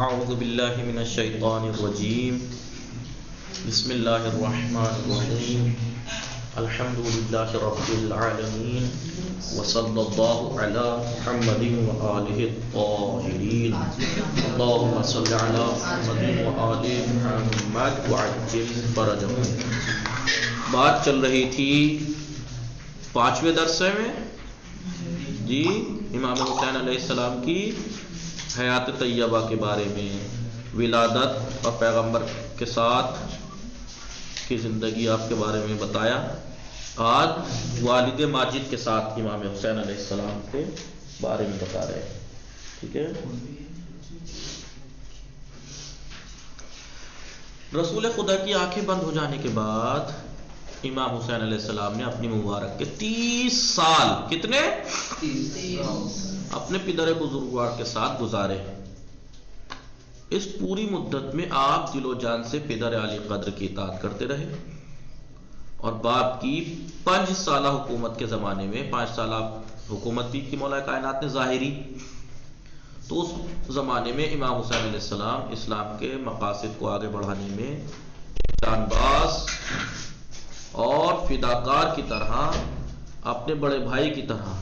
اعوذ باللہ من الشیطان الرجیم بسم اللہ الرحمن الرحیم الحمد للہ رب العالمین وصلی اللہ علی محمد وآلہ الطاہرین اللہم صل علی محمد وآل محمد وعجل فرجہم۔ بات چل رہی تھی 5ویں درس میں جی امام حسین علیہ السلام کی حیات طیبہ کے بارے میں، ولادت اور پیغمبر کے ساتھ کی زندگی آپ کے بارے میں بتایا۔ آج والد ماجد کے ساتھ امام حسین علیہ السلام کے بارے میں بتا رہے ہیں، ٹھیک ہے۔ رسول خدا کی آنکھیں بند ہو جانے کے بعد امام حسین علیہ السلام نے اپنی مبارک کے 30 سال کتنے اپنے پدر بزرگوار کے ساتھ گزارے۔ اس پوری مدت میں آپ دل و جان سے پدر علی قدر کی اطاعت کرتے رہے اور باپ کی 5 سالہ حکومت کے زمانے میں 5 سالہ حکومت بھی کی مولا کائنات نے ظاہری، تو اس زمانے میں امام حسین علیہ السلام اسلام کے مقاصد کو آگے بڑھانے میں جان باز اور فداکار کی طرح، اپنے بڑے بھائی کی طرح،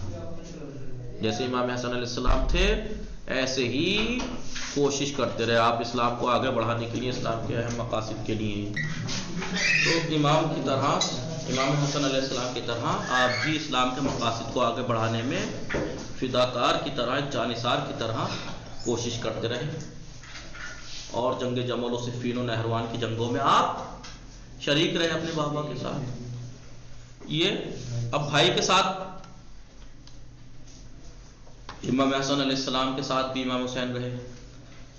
جیسے امام حسن علیہ السلام تھے ایسے ہی کوشش کرتے رہے آپ اسلام کو آگے بڑھانے کے لیے، اسلام کے اہم مقاصد کے لیے۔ تو امام کی طرح، امام حسن علیہ السلام کی طرح آپ بھی اسلام کے مقاصد کو آگے بڑھانے میں فداکار کی طرح، جانثار کی طرح کوشش کرتے رہے اور جنگ جمل و صفین و نہروان کی جنگوں میں آپ شریک رہے اپنے بابا کے ساتھ۔ یہ اب بھائی کے ساتھ امام حسن علیہ السلام کے ساتھ بھی امام حسین رہے۔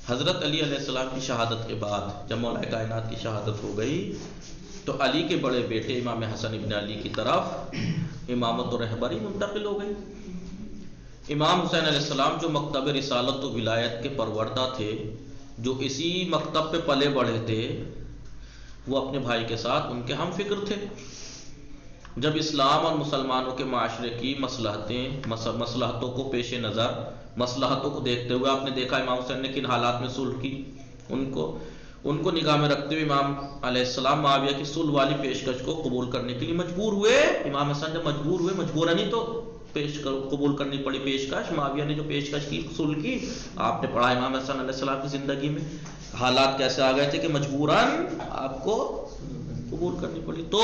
حضرت علی علیہ السلام کی شہادت کے بعد جب مولا کائنات کی شہادت ہو گئی تو علی کے بڑے بیٹے امام حسن ابن علی کی طرف امامت و رہبری منتقل ہو گئی۔ امام حسین علیہ السلام جو مکتب رسالت و ولایت کے پروردہ تھے، جو اسی مکتب پہ پلے بڑھے تھے، وہ اپنے بھائی کے ساتھ ان کے ہم فکر تھے۔ جب اسلام اور مسلمانوں کے معاشرے کی مصلحتوں کو پیش نظر، مصلحتوں کو دیکھتے ہوئے آپ نے دیکھا امام حسین نے کن حالات میں صلح کی، ان کو نگاہ میں رکھتے ہوئے امام علیہ السلام معاویہ کی صلح والی پیشکش کو قبول کرنے کے لیے مجبور ہوئے۔ امام حسن جب مجبور ہوئے، مجبوراً ہی تو قبول کرنی پڑی پیشکش۔ معاویہ نے جو پیشکش کی، صلح کی، آپ نے پڑھا امام حسن علیہ السلام کی زندگی میں حالات کیسے آ گئے تھے کہ مجبوراً آپ کو قبول کرنی پڑی۔ تو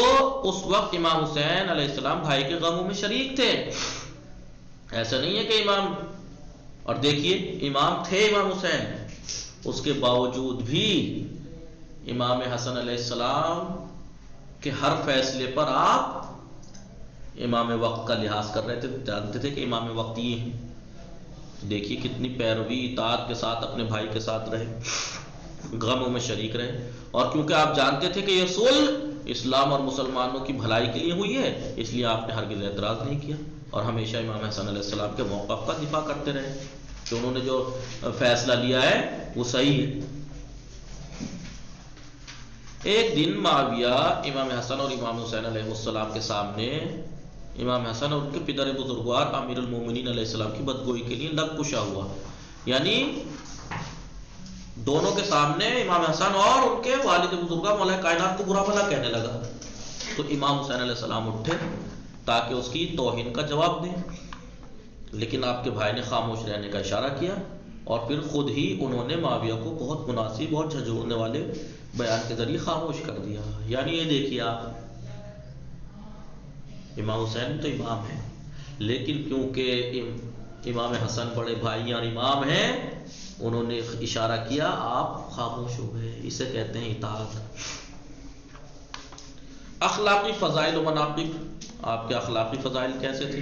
اس وقت امام حسین علیہ السلام بھائی کے غموں میں شریک تھے، ایسا نہیں ہے کہ امام، اور دیکھیے امام تھے امام حسین، اس کے باوجود بھی امام حسن علیہ السلام کے ہر فیصلے پر آپ امام وقت کا لحاظ کر رہے تھے، جانتے تھے کہ امام وقت یہ ہیں۔ دیکھیے کتنی پیروی اطاعت کے ساتھ اپنے بھائی کے ساتھ رہے، غموں میں شریک رہے، اور کیونکہ آپ جانتے تھے کہ یہ صلح اسلام اور مسلمانوں کی بھلائی کے لیے ہوئی ہے، اس لیے آپ نے ہرگز اعتراض نہیں کیا اور ہمیشہ امام حسن علیہ السلام کے موقف کا دفاع کرتے رہے کہ انہوں نے جو فیصلہ لیا ہے وہ صحیح ہے۔ ایک دن معاویہ امام حسن اور امام حسین علیہ السلام کے سامنے، امام حسن اور ان کے پدر بزرگوار امیر المومنین علیہ السلام کی بدگوئی کے لیے لب کشا ہوا، یعنی دونوں کے سامنے امام حسن اور ان کے والد بزرگوار مولا کائنات کو برا بھلا کہنے لگا۔ تو امام حسین علیہ السلام اٹھے تاکہ اس کی توہین کا جواب دیں، لیکن آپ کے بھائی نے خاموش رہنے کا اشارہ کیا اور پھر خود ہی انہوں نے معاویہ کو بہت مناسب اور جھنجھوڑنے والے بیان کے ذریعے خاموش کر دیا۔ یعنی یہ دیکھیے آپ، امام حسین تو امام ہیں، لیکن کیونکہ امام حسن بڑے بھائی اور امام ہیں، انہوں نے اشارہ کیا، آپ خاموش ہو گئے۔ اسے کہتے ہیں اطاعت۔ اخلاقی فضائل و مناقب، آپ کے اخلاقی فضائل کیسے تھے؟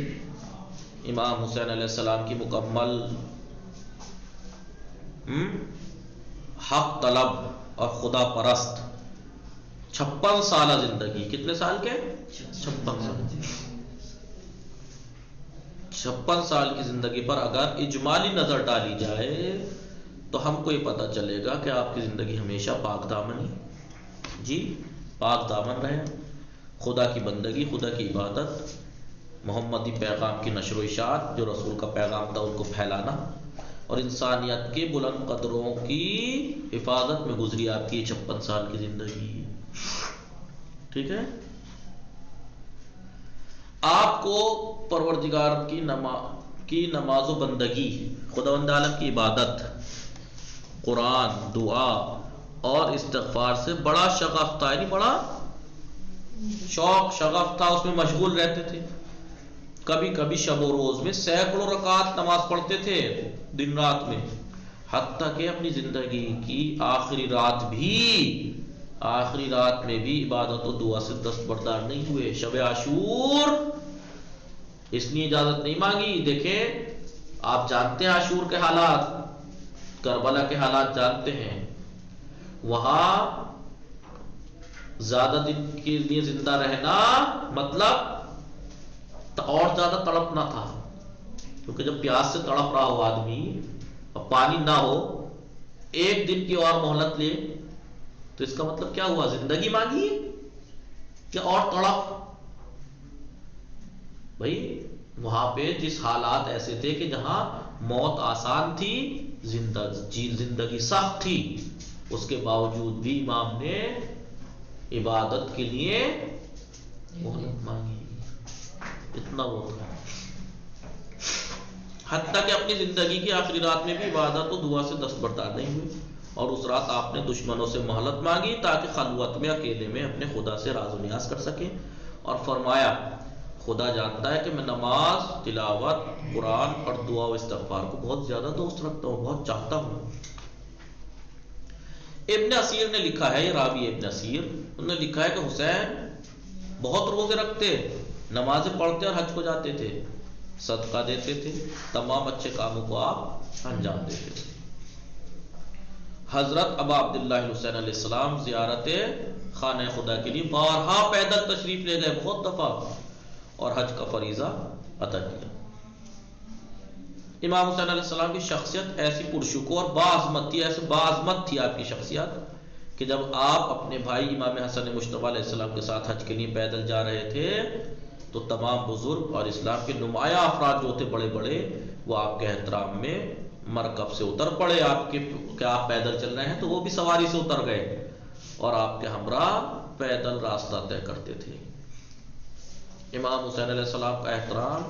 امام حسین علیہ السلام کی مکمل حق طلب اور خدا پرست 56 سالہ زندگی، کتنے سال کے؟ 56 سال۔ 56 سال کی زندگی پر اگر اجمالی نظر ڈالی جائے تو ہم کو یہ پتہ چلے گا کہ آپ کی زندگی ہمیشہ پاک دامن ہی، جی پاک دامن رہے، خدا کی بندگی، خدا کی عبادت، محمدی پیغام کی نشر و اشاعت، جو رسول کا پیغام تھا ان کو پھیلانا، اور انسانیت کے بلند قدروں کی حفاظت میں گزری آپ کی 56 سال کی زندگی. ٹھیک ہے. آپ کو پروردگار کی نماز و بندگی، خداوند عالم کی عبادت، قرآن، دعا اور استغفار سے بڑا شغف تھا، یعنی بڑا شوق شغف تھا، اس میں مشغول رہتے تھے. کبھی کبھی شب و روز میں سینکڑوں رکعات نماز پڑھتے تھے دن رات میں، حتیٰ کہ اپنی زندگی کی آخری رات میں بھی عبادت و دعا سے دستبردار نہیں ہوئے. شب عاشور اس لیے اجازت نہیں مانگی. دیکھیں آپ جانتے ہیں عاشور کے حالات، کربلا کے حالات جانتے ہیں. وہاں زیادہ دن کے لیے زندہ رہنا مطلب اور زیادہ تڑپنا تھا، کیونکہ جب پیاس سے تڑپ رہا ہو آدمی اور پانی نہ ہو، ایک دن کی اور مہلت لے تو اس کا مطلب کیا ہوا؟ زندگی مانگی کہ اور تڑپ. بھائی وہاں پہ جس حالات ایسے تھے کہ جہاں موت آسان تھی، زندگی سخت تھی، اس کے باوجود بھی امام نے عبادت کے لیے مہلت مانگی. اتنا وہ تھا، حتیٰ کہ اپنی زندگی کی آخری رات میں بھی عبادت و دعا سے دستبردار نہیں ہوئے. اور اس رات آپ نے دشمنوں سے مہلت مانگی تاکہ خلوت میں اکیلے میں اپنے خدا سے راز و نیاز کر سکیں. اور فرمایا خدا جانتا ہے کہ میں نماز، تلاوت، قرآن اور دعا و استغفار کو بہت زیادہ دوست رکھتا ہوں، بہت چاہتا ہوں. ابن اسیر نے لکھا ہے، یہ راوی ابن اسیر، انہوں نے لکھا ہے کہ حسین بہت روزے رکھتے، نمازیں پڑھتے اور حج کو جاتے تھے، صدقہ دیتے تھے، تمام اچھے کاموں کو آپ انجام دیتے تھے. حضرت ابا عبداللہ حسین علیہ السلام زیارت خانہ خدا کے لیے بارہا پیدل تشریف لے گئے، بہت دفعہ، اور حج کا فریضہ ادا کیا. امام حسین علیہ السلام کی شخصیت ایسی پرشکوہ اور باعظمت تھی، ایسے باعظمت تھی آپ کی شخصیت کہ جب آپ اپنے بھائی امام حسن مجتبی علیہ السلام کے ساتھ حج کے لیے پیدل جا رہے تھے تو تمام بزرگ اور اسلام کے نمایاں افراد جو تھے بڑے بڑے، وہ آپ کے احترام میں مرکب سے اتر پڑے. آپ پیدل چل رہے ہیں تو وہ بھی سواری سے اتر گئے اور آپ کے ہمراہ پیدل راستہ طے کرتے تھے. امام حسین علیہ السلام کا احترام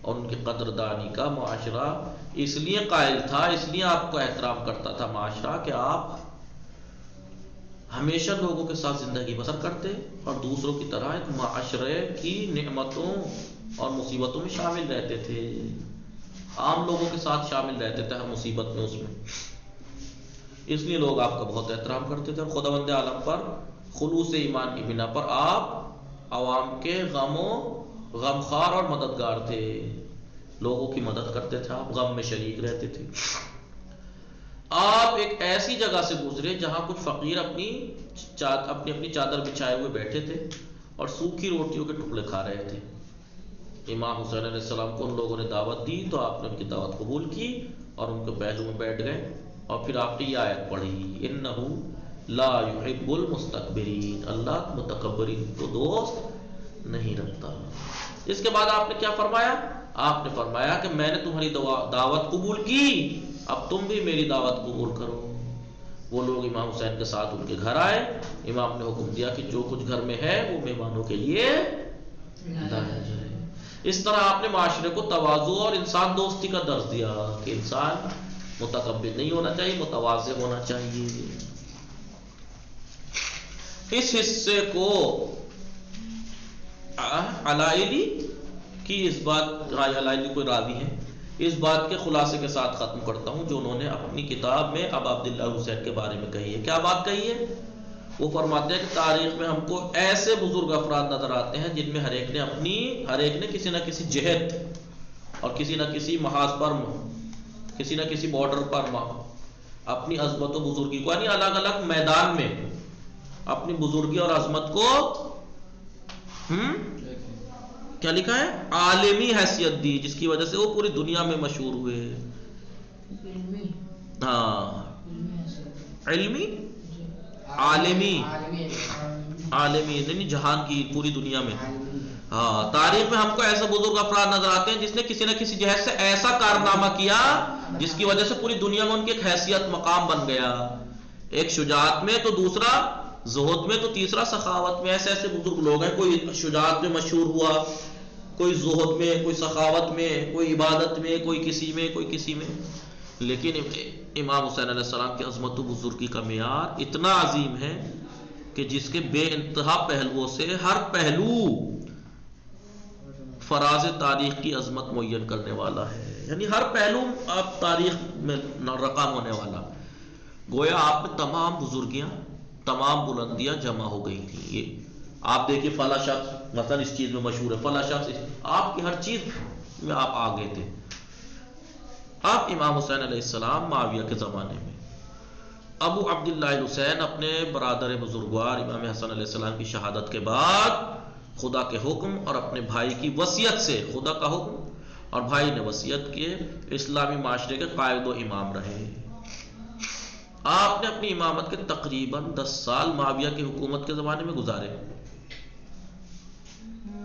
اور ان کی قدردانی کا معاشرہ اس لیے قائل تھا، اس لیے آپ کو احترام کرتا تھا معاشرہ، کہ آپ ہمیشہ لوگوں کے ساتھ زندگی بسر کرتے اور دوسروں کی طرح ایک معاشرے کی نعمتوں اور مصیبتوں میں شامل رہتے تھے، عام لوگوں کے ساتھ شامل رہتے تھے ہر مصیبت میں، اس میں. اس لیے لوگ آپ کا بہت احترام کرتے تھے. اور خداوند عالم پر خلوص ایمان کی بنا پر آپ عوام کے غمخوار اور مددگار تھے، لوگوں کی مدد کرتے تھے، آپ غم میں شریک رہتے تھے. آپ ایک ایسی جگہ سے گزرے جہاں کچھ فقیر اپنی چادر بچھائے ہوئے بیٹھے تھے اور سوکھی روٹیوں کے ٹکڑے کھا رہے تھے. امام حسین علیہ السلام کو ان لوگوں نے دعوت دی تو آپ نے ان کی دعوت قبول کی اور ان کے پہلو میں بیٹھ گئے. اور پھر آپ نے یہ آیت پڑھی، انہ لا یحب المستکبرین، اللہ متکبرین کو دوست نہیں رکھتا. اس کے بعد آپ نے کیا فرمایا؟ آپ نے فرمایا کہ میں نے تمہاری دعوت قبول کی، اب تم بھی میری دعوت قبول کرو. وہ لوگ امام حسین کے ساتھ ان کے گھر آئے. امام نے حکم دیا کہ جو کچھ گھر میں ہے وہ مہمانوں کے لیے لایا جائے. اس طرح آپ نے معاشرے کو تواضع اور انسان دوستی کا درس دیا کہ انسان متکبر نہیں ہونا چاہیے، متواضع ہونا چاہیے. اس حصے کو علائلی کی اس بات، علائلی کوئی راوی ہے، اس بات کے خلاصے کے ساتھ ختم کرتا ہوں جو انہوں نے اپنی کتاب میں ابا عبداللہ حسین کے بارے میں کہی ہے. کیا بات کہی ہے؟ وہ فرماتے ہیں کہ تاریخ میں ہم کو ایسے بزرگ افراد نظر آتے ہیں جن میں ہر ایک نے کسی نہ کسی جہت اور کسی نہ کسی محاذ پر، کسی نہ کسی بارڈر پر اپنی عظمت و بزرگی کو، یعنی الگ الگ میدان میں اپنی بزرگی اور عظمت کو کیا لکھا ہے؟ عالمی حیثیت دی، جس کی وجہ سے وہ پوری دنیا میں مشہور ہوئے. ہاں، علمی عالمی یعنی جہان کی پوری دنیا میں. ہاں، تاریخ میں ہم کو ایسے بزرگ افراد نظر آتے ہیں جس نے کسی نہ کسی جہت سے ایسا کارنامہ کیا جس کی وجہ سے پوری دنیا میں ان کی ایک حیثیت مقام بن گیا، ایک شجاعت میں تو دوسرا زہد میں تو تیسرا سخاوت میں. ایسے ایسے بزرگ لوگ ہیں، کوئی شجاعت میں مشہور ہوا، کوئی زہد میں، کوئی سخاوت میں، کوئی عبادت میں، کوئی کسی میں، کوئی کسی میں. لیکن امام حسین علیہ السلام کی عظمت و بزرگی کا معیار اتنا عظیم ہے کہ جس کے بے انتہا پہلوؤں سے ہر پہلو فراز تاریخ کی عظمت معین کرنے والا ہے. یعنی ہر پہلو آپ تاریخ میں رقم ہونے والا. گویا آپ میں تمام بزرگیاں، تمام بلندیاں جمع ہو گئی تھیں. یہ آپ دیکھیے فلاں شخص مثلا اس چیز میں مشہور ہے، فلاں شخص آپ کی ہر چیز میں آپ آگے تھے. آپ امام حسین علیہ السلام معاویہ کے زمانے میں ابو عبداللہ الحسین اپنے برادر بزرگوار امام حسن علیہ السلام کی شہادت کے بعد خدا کے حکم اور اپنے بھائی کی وصیت سے، خدا کا حکم اور بھائی نے وصیت کیے، اسلامی معاشرے کے قائد و امام رہے. آپ نے اپنی امامت کے تقریباً 10 سال معاویہ کی حکومت کے زمانے میں گزارے.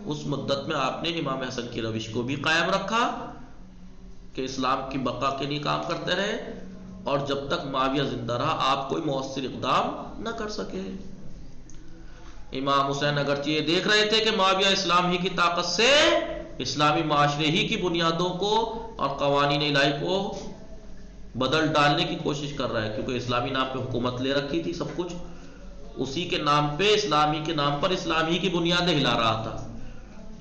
اس مدت میں آپ نے امام حسن کی روش کو بھی قائم رکھا کہ اسلام کی بقا کے لیے کام کرتے رہے، اور جب تک معاویہ زندہ رہا آپ کوئی مؤثر اقدام نہ کر سکے. امام حسین اگرچہ یہ دیکھ رہے تھے کہ معاویہ اسلام ہی کی طاقت سے اسلامی معاشرے ہی کی بنیادوں کو اور قوانین الہی کو بدل ڈالنے کی کوشش کر رہا ہے، کیونکہ اسلامی نام پہ حکومت لے رکھی تھی، سب کچھ اسی کے نام پہ، اسلامی کے نام پر اسلام ہی کی بنیادیں ہلا رہا تھا.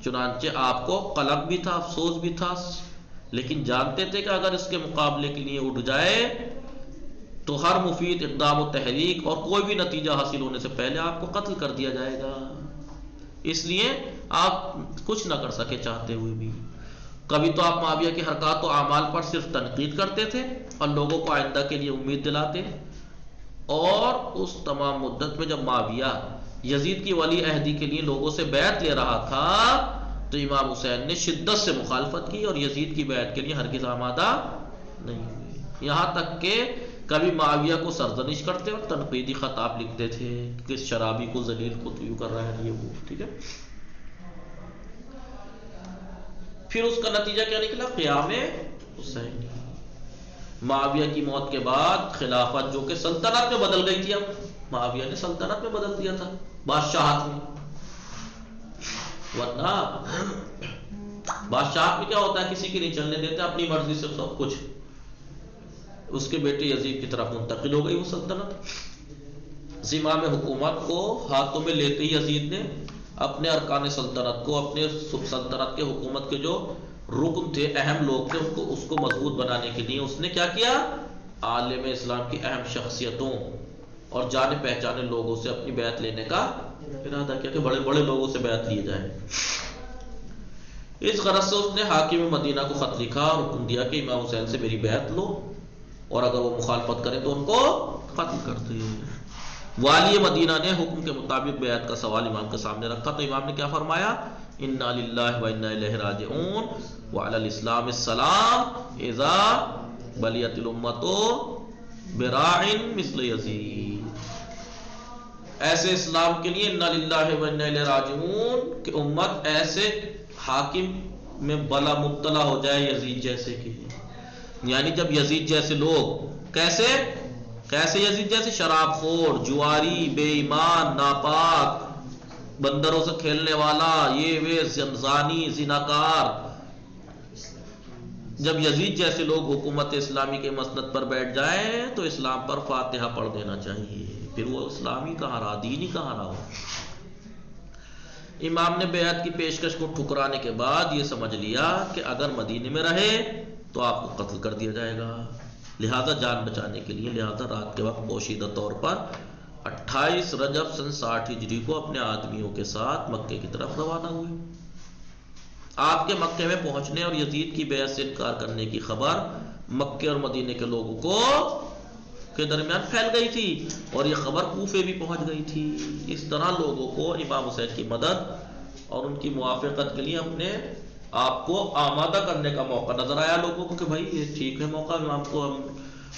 چنانچہ آپ کو قلق بھی تھا، افسوس بھی تھا، لیکن جانتے تھے کہ اگر اس کے مقابلے کے لیے اٹھ جائے تو ہر مفید اقدام و تحریک اور کوئی بھی نتیجہ حاصل ہونے سے پہلے آپ کو قتل کر دیا جائے گا. اس لیے آپ کچھ نہ کر سکے چاہتے ہوئے بھی. کبھی تو آپ معاویہ کی حرکات و اعمال پر صرف تنقید کرتے تھے اور لوگوں کو آئندہ کے لیے امید دلاتے، اور اس تمام مدت میں جب معاویہ یزید کی ولی عہدی کے لیے لوگوں سے بیعت لے رہا تھا تو امام حسین نے شدت سے مخالفت کی اور یزید کی بیعت کے لیے ہرگز آمادہ نہیں ہوئے. یہاں تک کہ کبھی معاویہ کو سرزنش کرتے اور تنقیدی خطاب لکھتے تھے کہ اس شرابی کو ذلیل کو تو یوں کر رہا ہے، یہ وہ. ٹھیک ہے، پھر اس کا نتیجہ کیا نکلا؟ قیام حسین. معاویہ کی موت کے بعد خلافت جو کہ سلطنت میں بدل گئی تھی، اب معاویہ نے سلطنت میں بدل دیا تھا، بادشاہت میں. ورنہ بادشاہت میں کیا ہوتا ہے، کسی کی نہیں چلنے دیتے، اپنی مرضی سے سب کچھ. اس کے بیٹے یزید کی طرف منتقل ہو گئی وہ سلطنت. زمام حکومت کو ہاتھوں میں لیتے ہی یزید نے اپنے ارکان سلطنت کو، اپنے سلطنت کے حکومت کے جو رکن تھے، اہم لوگ تھے، اس کو مضبوط بنانے کے لیے اس نے کیا کیا؟ عالم اسلام کی اہم شخصیتوں اور جانے پہچانے لوگوں سے اپنی بیعت لینے کا ارادہ کیا کہ بڑے بڑے لوگوں سے بیعت لیے جائے. اس غرض سے اس نے حاکم مدینہ کو خط لکھا اور حکم دیا کہ امام حسین سے میری بیعت لو، اور اگر وہ مخالفت کرے تو ان کو قتل کر دے. والی مدینہ نے حکم کے مطابق بیعت کا سوال امام کے سامنے رکھا تو امام نے کیا فرمایا؟ انا للہ و انا الیہ راجعون وعلی الاسلام السلام اذا بلیت الامت براع مثل یزید. ایسے اسلام کے لیے انا للہ و انا الیہ راجعون کہ امت ایسے حاکم میں بلا مبتلا ہو جائے یزید جیسے کہ، یعنی جب یزید جیسے لوگ کیسے یزید جیسے شراب خور، جواری، بے ایمان، ناپاک، بندروں سے کھیلنے والا، یہ وہ زنزانی، زناکار، جب یزید جیسے لوگ حکومت اسلامی کے مسند پر بیٹھ جائیں تو اسلام پر فاتحہ پڑھ دینا چاہیے، پھر وہ اسلامی کہاں رہا، دینی کہاں رہا. امام نے بیعت کی پیشکش کو ٹھکرانے کے بعد یہ سمجھ لیا کہ اگر مدینے میں رہے تو آپ کو قتل کر دیا جائے گا. لہذا جان بچانے کے لیے رات کے وقت پوشیدہ طور پر 28 رجب سن 60 ہجری کو اپنے آدمیوں کے ساتھ مکے کی طرف روانہ ہوئے. آپ کے مکے میں پہنچنے اور یزید کی بیعت سے انکار کرنے کی خبر مکے اور مدینے کے لوگوں کے درمیان پھیل گئی تھی اور یہ خبر کوفے بھی پہنچ گئی تھی. اس طرح لوگوں کو امام حسین کی مدد اور ان کی موافقت کے لیے اپنے آپ کو آمادہ کرنے کا موقع نظر آیا لوگوں کو کہ بھائی یہ ٹھیک ہے موقع، امام کو ہم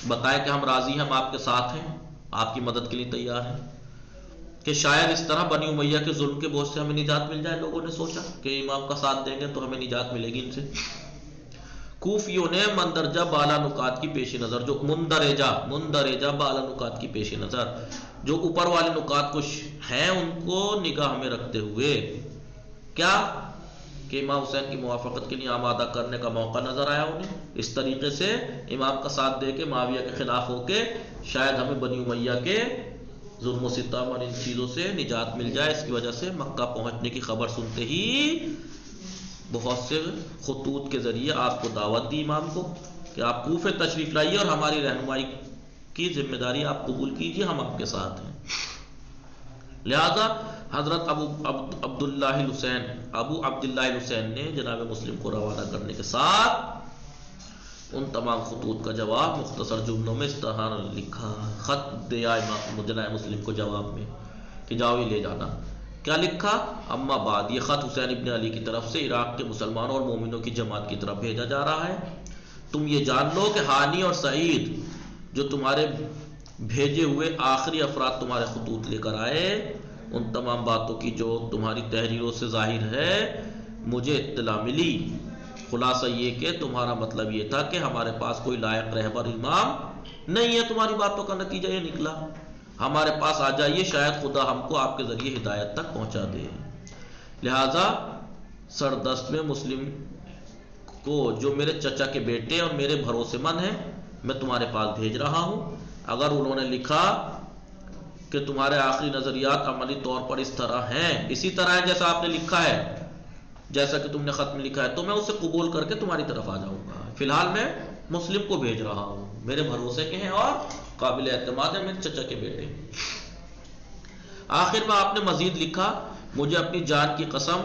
بتائیں کہ ہم راضی ہیں، ہم آپ کے ساتھ ہیں، آپ کی مدد کے لیے تیار ہیں، کہ شاید اس طرح بنی امیہ کے ظلم کے بوجھ سے ہمیں نجات مل جائے. لوگوں نے سوچا کہ امام کا ساتھ دیں گے تو ہمیں نجات ملے گی ان سے. کوفیوں نے مندرجہ بالا نکات کی پیش نظر، جو مندرجہ بالا نکات کی پیش نظر، جو اوپر والے نکات کچھ ہیں ان کو نگاہ میں رکھتے ہوئے کیا کہ امام حسین کی موافقت کے لیے آمادہ کرنے کا موقع نظر آیا انہیں، اس طریقے سے امام کا ساتھ دے کے معاویہ کے خلاف ہو کے شاید ہمیں بنی امیہ کے ظلم و ستم اور ان چیزوں سے نجات مل جائے، اس کی وجہ سے مکہ پہنچنے کی خبر سنتے ہی بہت سے خطوط کے ذریعے آپ کو دعوت دی امام کو کہ آپ کوفے تشریف لائیے اور ہماری رہنمائی کی ذمہ داری آپ قبول کیجیے، ہم آپ کے ساتھ ہیں۔ لہذا حضرت ابو عبداللہ الحسین نے جناب مسلم کو روانہ کرنے کے ساتھ ان تمام خطوط کا جواب مختصر جملوں میں اس طرح لکھا، خط دیا جناب مسلم کو جواب میں کہ جاؤ یہ لے جانا۔ کیا لکھا؟ اما بعد، یہ خط حسین ابن علی کی طرف سے عراق کے مسلمانوں اور مومنوں کی جماعت کی طرف بھیجا جا رہا ہے۔ تم یہ جان لو کہ ہانی اور سعید جو تمہارے بھیجے ہوئے آخری افراد تمہارے خطوط لے کر آئے، ان تمام باتوں کی جو تمہاری تحریروں سے ظاہر ہے مجھے اطلاع ملی۔ خلاصہ یہ کہ تمہارا مطلب یہ تھا کہ ہمارے پاس کوئی لائق رہبر امام نہیں ہے، تمہاری باتوں کا نتیجہ یہ نکلا۔ ہمارے پاس آ جائیے، شاید خدا ہم کو آپ کے ذریعے ہدایت تک پہنچا دے۔ لہذا سردست میں مسلم کو جو میرے چچا کے بیٹے اور میرے بھروسے مند ہیں میں تمہارے پاس بھیج رہا ہوں۔ اگر انہوں نے لکھا کہ تمہارے آخری نظریات عملی طور پر اس طرح ہیں، اسی طرح ہے جیسا آپ نے لکھا ہے، جیسا کہ تم نے خط میں لکھا ہے، تو میں اسے قبول کر کے تمہاری طرف آ جاؤں گا۔ فی الحال میں مسلم کو بھیج رہا ہوں، میرے بھروسے کے ہیں اور قابل اعتماد ہے، میرے چچا کے بیٹے۔ آخر میں آپ نے مزید لکھا، مجھے اپنی جان کی قسم،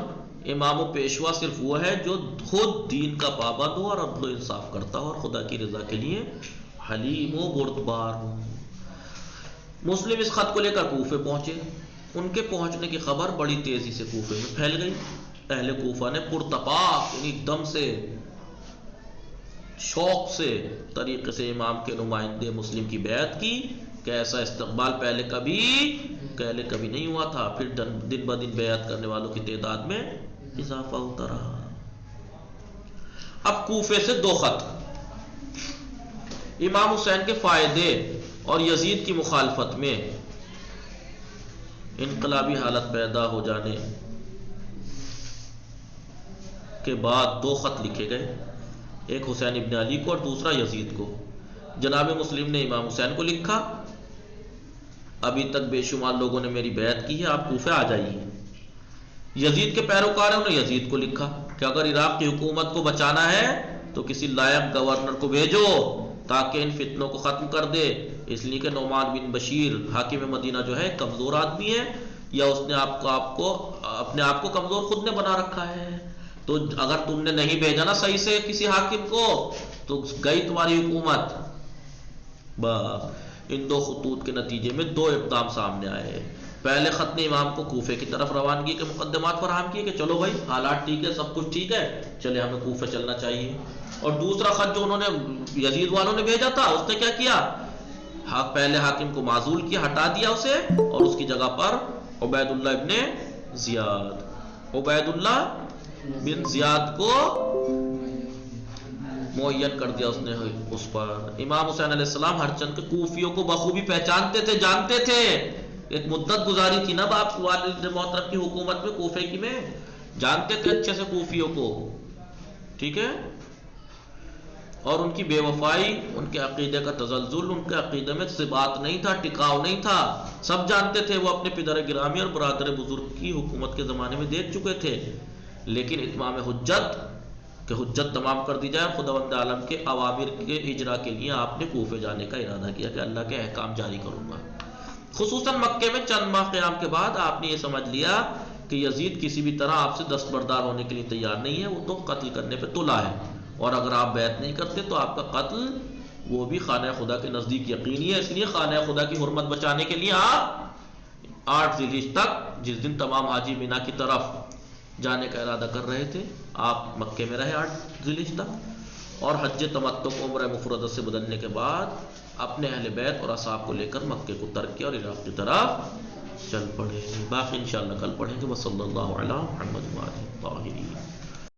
امام و پیشوا صرف وہ ہے جو خود دین کا پابند ہو اور عدل و انصاف کرتا ہو اور خدا کی رضا کے لیے حلیم و بردبار ہو۔ مسلم اس خط کو لے کر کوفے پہنچے۔ ان کے پہنچنے کی خبر بڑی تیزی سے کوفے میں پھیل گئی۔ اہل کوفہ نے پرتپاک یعنی دم سے، شوق سے طریقے سے امام کے نمائندے مسلم کی بیعت کی کہ ایسا استقبال پہلے کبھی نہیں ہوا تھا۔ پھر دن بدن بیعت کرنے والوں کی تعداد میں اضافہ ہوتا رہا۔ اب کوفے سے دو خط، امام حسین کے فائدے اور یزید کی مخالفت میں انقلابی حالت پیدا ہو جانے کے بعد دو خط لکھے گئے، ایک حسین ابن علی کو اور دوسرا یزید کو۔ جناب مسلم نے امام حسین کو لکھا، ابھی تک بے شمار لوگوں نے میری بیعت کی ہے، آپ کوفے آ جائیے۔ یزید کے پیروکاروں نے یزید کو لکھا کہ اگر عراق کی حکومت کو بچانا ہے تو کسی لائق گورنر کو بھیجو تاکہ ان فتنوں کو ختم کر دے، اس لیے کہ نعمان بن بشیر حاکم مدینہ جو ہے کمزور آدمی ہے، یا اس نے اپنے آپ کو کمزور خود نے بنا رکھا ہے، تو اگر تم نے نہیں بھیجا نا صحیح سے کسی حاکم کو تو گئی تمہاری حکومت۔ بس ان دو خطوط کے نتیجے میں دو اقدام سامنے آئے۔ پہلے خط نے امام کو کوفے کی طرف روانگی کے مقدمات فراہم کیے کہ چلو بھائی حالات ٹھیک ہے، سب کچھ ٹھیک ہے، چلے ہمیں کوفے چلنا چاہیے۔ اور دوسرا خط جو انہوں نے یزید والوں نے بھیجا تھا، اس نے کیا کیا؟ پہلے حاکم کو معزول کیا، ہٹا دیا اسے، اور اس کی جگہ پر عبید اللہ بن زیاد کو معین کر دیا اس نے اس پر۔ امام حسین علیہ السلام ہر چند کے کوفیوں کو بخوبی پہچانتے تھے، جانتے تھے، ایک مدت گزاری تھی نا باپ والد محترم کی حکومت میں کوفے کی میں، جانتے تھے اچھے سے کوفیوں کو، ٹھیک ہے۔ اور ان کی بے وفائی، ان کے عقیدے کا تزلزل، ان کے عقیدے میں ثبات نہیں تھا، ٹکاؤ نہیں تھا، سب جانتے تھے۔ وہ اپنے پدر گرامی اور برادر بزرگ کی حکومت کے زمانے میں دیکھ چکے تھے، لیکن اتمام حجت کہ حجت تمام کر دی جائے، خداوند عالم کے اوامر کے اجرا کے لیے آپ نے کوفے جانے کا ارادہ کیا کہ اللہ کے احکام جاری کروں گا۔ خصوصاً مکے میں چند ماہ قیام کے بعد آپ نے یہ سمجھ لیا کہ یزید کسی بھی طرح آپ سے دستبردار ہونے کے لیے تیار نہیں ہے، وہ تو قتل کرنے پہ تلا ہے، اور اگر آپ بیعت نہیں کرتے تو آپ کا قتل وہ بھی خانہ خدا کے نزدیک یقینی ہے۔ اس لیے خانہ خدا کی حرمت بچانے کے لیے آپ 8 ذی الحجہ تک، جس دن تمام حاجی مینا کی طرف جانے کا ارادہ کر رہے تھے، آپ مکے میں رہے 8 ذی الحجہ تک، اور حج تمتع کو عمرہ مفردہ سے بدلنے کے بعد اپنے اہل بیت اور اصحاب کو لے کر مکے کو ترک کیا اور عراق کی طرف چل پڑے۔ باقی انشاءاللہ کل پڑھیں گے۔ وصلی اللہ علی محمد وآلہ الطاہرین۔